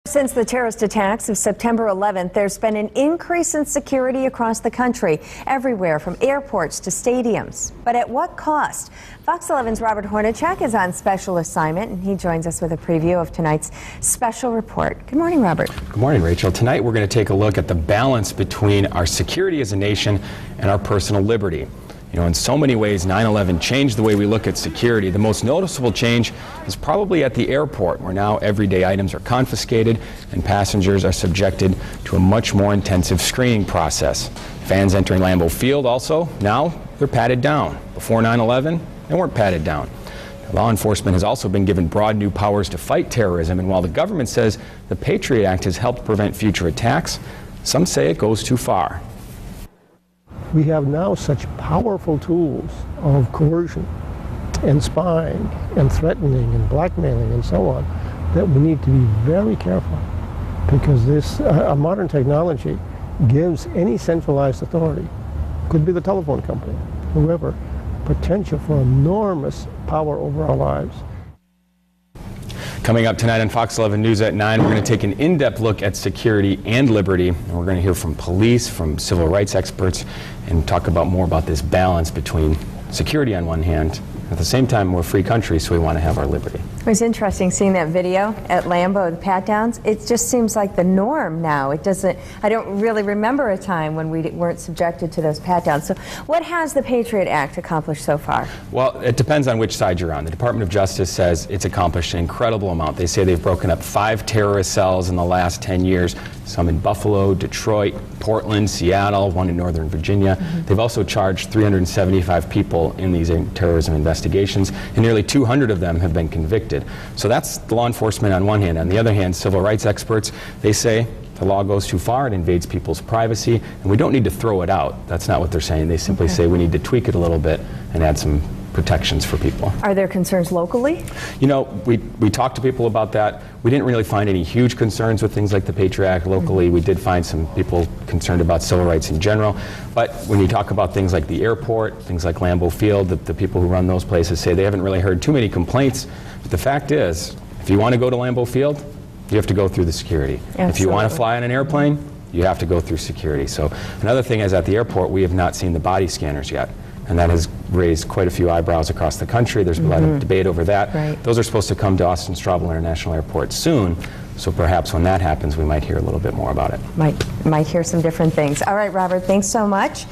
Since the terrorist attacks of September 11th, there's been an increase in security across the country, everywhere from airports to stadiums. But at what cost? Fox 11's Robert Hornacek is on special assignment, and he joins us with a preview of tonight's special report. Good morning, Robert. Good morning, Rachel. Tonight we're going to take a look at the balance between our security as a nation and our personal liberty. You know, in so many ways, 9/11 changed the way we look at security. The most noticeable change is probably at the airport, where now everyday items are confiscated and passengers are subjected to a much more intensive screening process. Fans entering Lambeau Field also, now they're patted down. Before 9/11, they weren't patted down. Law enforcement has also been given broad new powers to fight terrorism, and while the government says the Patriot Act has helped prevent future attacks, some say it goes too far. We have now such powerful tools of coercion and spying and threatening and blackmailing and so on that we need to be very careful, because this modern technology gives any centralized authority, could be the telephone company, whoever, potential for enormous power over our lives. Coming up tonight on Fox 11 News at 9, we're going to take an in-depth look at security and liberty. And we're going to hear from police, from civil rights experts, and talk about more about this balance between security on one hand. At the same time, we're a free country, so we want to have our liberty. It was interesting seeing that video at Lambeau, the pat-downs. It just seems like the norm now. I don't really remember a time when we weren't subjected to those pat-downs. So what has the Patriot Act accomplished so far? Well, it depends on which side you're on. The Department of Justice says it's accomplished an incredible amount. They say they've broken up 5 terrorist cells in the last 10 years, some in Buffalo, Detroit, Portland, Seattle, one in Northern Virginia. They've also charged 375 people in these terrorism investigations, and nearly 200 of them have been convicted. So that's the law enforcement on one hand. On the other hand, civil rights experts, they say the law goes too far, it invades people's privacy, and we don't need to throw it out. That's not what they're saying. They simply say we need to tweak it a little bit and add some protections for people. Are there concerns locally? You know, we talked to people about that. We didn't really find any huge concerns with things like the Patriot Act locally. We did find some people concerned about civil rights in general. But when you talk about things like the airport, things like Lambeau Field, the people who run those places say they haven't really heard too many complaints. But the fact is, if you want to go to Lambeau Field, you have to go through the security. Absolutely. If you want to fly on an airplane, you have to go through security. So another thing is, at the airport, we have not seen the body scanners yet. And that has raised quite a few eyebrows across the country. There's a lot of debate over that. Right. Those are supposed to come to Austin Straubel International Airport soon, so perhaps when that happens, we might hear a little bit more about it. Might hear some different things. All right, Robert, thanks so much.